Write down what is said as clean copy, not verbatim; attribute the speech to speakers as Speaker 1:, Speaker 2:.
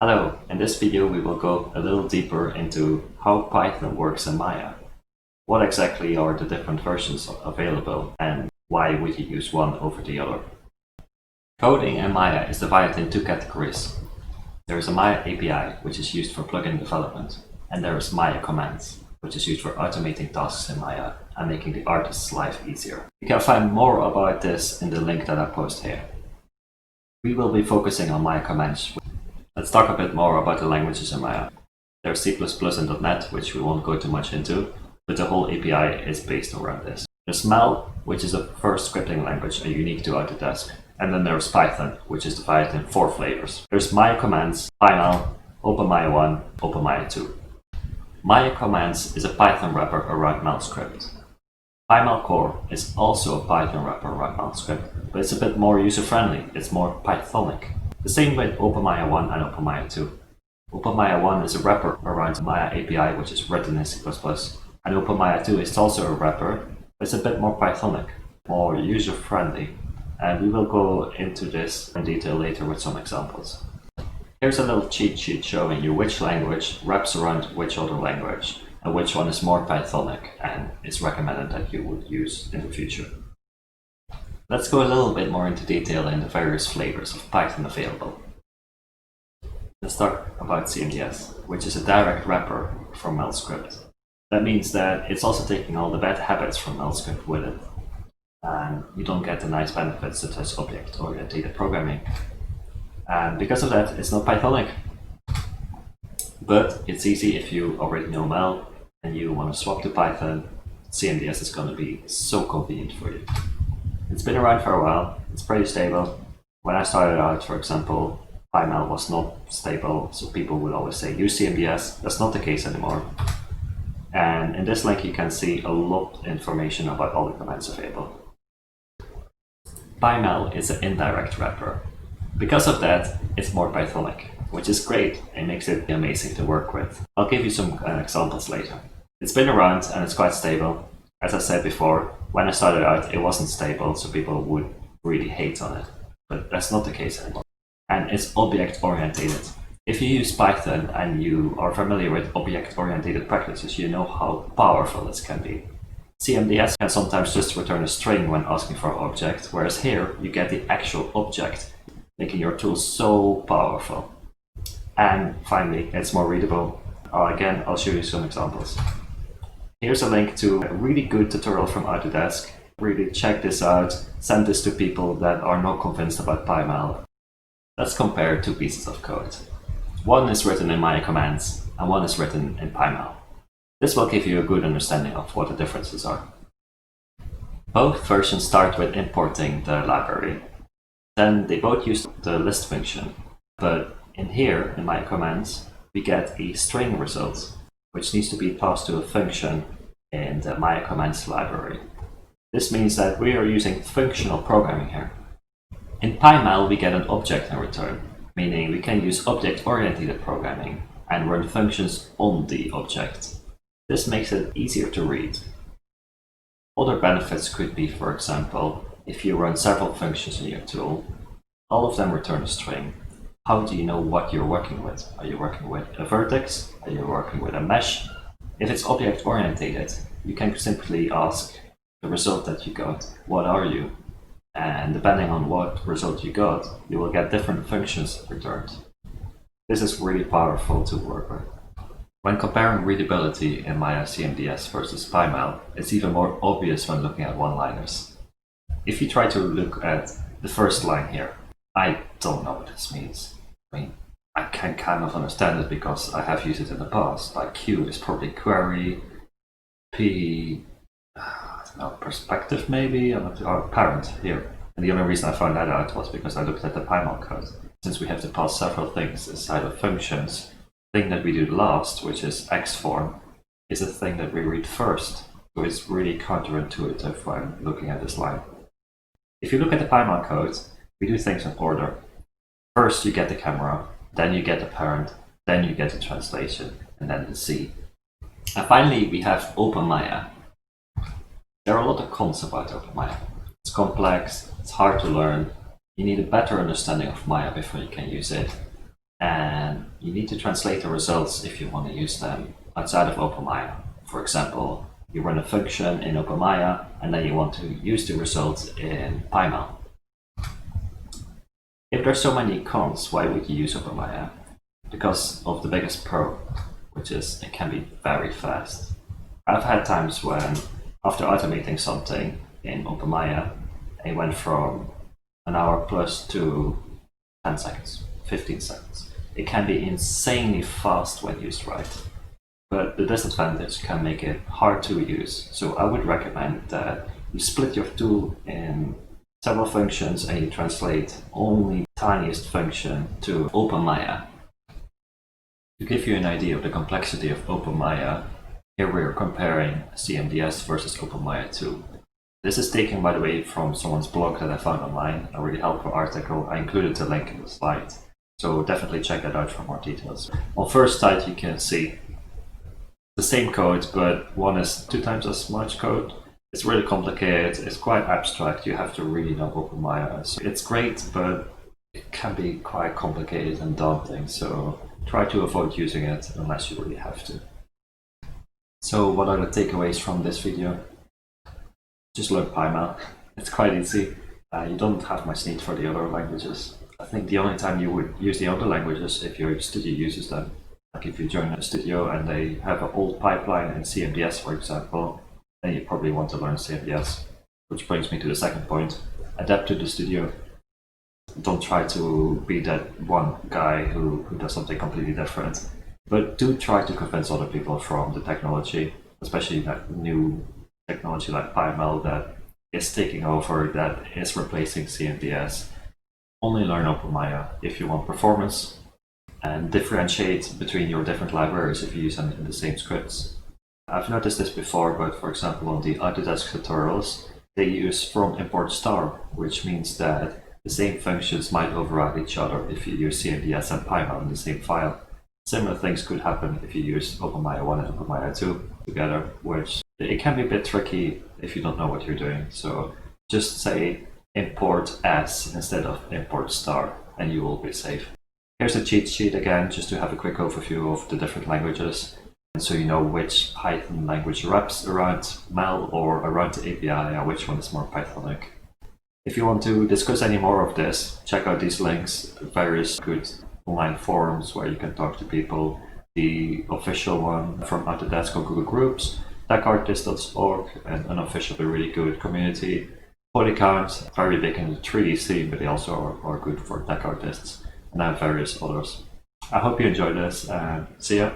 Speaker 1: Hello, in this video we will go a little deeper into how Python works in Maya. What exactly are the different versions available and why would you use one over the other? Coding in Maya is divided in two categories. There is a Maya API, which is used for plugin development, and there is Maya commands, which is used for automating tasks in Maya and making the artist's life easier. You can find more about this in the link that I post here. We will be focusing on Maya commands. Let's talk a bit more about the languages in Maya. There's C++ and .NET, which we won't go too much into, but the whole API is based around this. There's Mel, which is a first scripting language and unique to Autodesk. And then there's Python, which is divided in 4 flavors. There's Maya commands, PyMel, OpenMaya 1, OpenMaya 2. Maya commands is a Python wrapper around Mel script. PyMel core is also a Python wrapper around Mel script, but it's a bit more user-friendly. It's more Pythonic. The same with OpenMaya 1 and OpenMaya 2. OpenMaya 1 is a wrapper around Maya API, which is written in C++, and OpenMaya 2 is also a wrapper, but it's a bit more Pythonic, more user-friendly, and we will go into this in detail later with some examples. Here's a little cheat sheet showing you which language wraps around which other language, and which one is more Pythonic and is recommended that you would use in the future. Let's go a little bit more into detail in the various flavors of Python available. Let's talk about CMDS, which is a direct wrapper from Mel script. That means that it's also taking all the bad habits from Mel script with it, and you don't get the nice benefits such as object-oriented programming. And because of that, it's not Pythonic. But it's easy if you already know Mel and you want to swap to Python. CMDS is going to be so convenient for you. It's been around for a while, it's pretty stable. When I started out, for example, PyMel was not stable, so people would always say use CMDS. That's not the case anymore. And in this link you can see a lot of information about all the commands available. PyMel is an indirect wrapper. Because of that, it's more Pythonic, which is great and makes it amazing to work with. I'll give you some examples later. It's been around and it's quite stable. As I said before, when I started out, it wasn't stable, so people would really hate on it. But that's not the case anymore. And it's object-oriented. If you use Python and you are familiar with object-oriented practices, you know how powerful this can be. CMDS can sometimes just return a string when asking for an object, whereas here you get the actual object, making your tool so powerful. And finally, it's more readable. Again, I'll show you some examples. Here's a link to a really good tutorial from Autodesk. Really check this out, send this to people that are not convinced about PyMel. Let's compare two pieces of code. One is written in Maya commands, and one is written in PyMel. This will give you a good understanding of what the differences are. Both versions start with importing the library. Then they both use the list function, but in here, in Maya commands, we get a string result, which needs to be passed to a function in the Maya commands library. This means that we are using functional programming here. In PyMel, we get an object in return, meaning we can use object-oriented programming and run functions on the object. This makes it easier to read. Other benefits could be, for example, if you run several functions in your tool, all of them return a string. How do you know what you're working with? Are you working with a vertex? Are you working with a mesh? If it's object-oriented, you can simply ask the result that you got, what are you? And depending on what result you got, you will get different functions returned. This is really powerful to work with. When comparing readability in Maya CMDS versus PyMel, it's even more obvious when looking at one-liners. If you try to look at the first line here, I don't know what this means. I mean, I can kind of understand it because I have used it in the past. Like Q is probably query, P, I don't know, perspective maybe, or parent here. And the only reason I found that out was because I looked at the PyMel code. Since we have to pass several things inside of functions, the thing that we do last, which is xform, is a thing that we read first. So it's really counterintuitive when looking at this line. If you look at the PyMel code, we do things in order. First you get the camera, then you get the parent, then you get the translation, and then the C. And finally we have OpenMaya. There are a lot of cons about OpenMaya. It's complex, it's hard to learn, you need a better understanding of Maya before you can use it. And you need to translate the results if you want to use them outside of OpenMaya. For example, you run a function in OpenMaya and then you want to use the results in PyML. If there's so many cons, why would you use OpenMaya? Because of the biggest pro, which is it can be very fast. I've had times when, after automating something in OpenMaya, it went from an hour plus to 10 seconds, 15 seconds. It can be insanely fast when used right, but the disadvantage can make it hard to use. So I would recommend that you split your tool in several functions and you translate only tiniest function to OpenMaya. To give you an idea of the complexity of OpenMaya, here we are comparing CMDS versus OpenMaya 2. This is taken, by the way, from someone's blog that I found online, a really helpful article. I included the link in the slide, so definitely check that out for more details. On first sight, you can see the same code, but one is 2 times as much code. It's really complicated, it's quite abstract, you have to really know OpenMaya. So it's great, but it can be quite complicated and daunting, so try to avoid using it unless you really have to. So what are the takeaways from this video? Just learn PyML. It's quite easy. You don't have much need for the other languages. I think the only time you would use the other languages if your studio uses them. Like if you join a studio and they have an old pipeline in CMDS, for example, then you probably want to learn CMDS. Which brings me to the second point. Adapt to the studio. Don't try to be that one guy who does something completely different. But do try to convince other people from the technology, especially that new technology like PyML that is taking over, that is replacing CMDS. Only learn OpenMaya if you want performance, and differentiate between your different libraries if you use them in the same scripts. I've noticed this before, but for example on the Autodesk tutorials, they use from import star, which means that the same functions might override each other if you use CMDS and PyML in the same file. Similar things could happen if you use OpenMaya 1 and OpenMaya 2 together, which it can be a bit tricky if you don't know what you're doing. So just say import as instead of import star and you will be safe. Here's a cheat sheet again, just to have a quick overview of the different languages. And so you know which Python language wraps around MEL or around the API, or which one is more Pythonic. If you want to discuss any more of this, check out these links, various good online forums where you can talk to people. The official one from Autodesk or Google Groups, TechArtist.org, and an official really good community. Polycount, very big in the 3D scene, but they also are good for tech artists, and I have various others. I hope you enjoyed this, and see ya!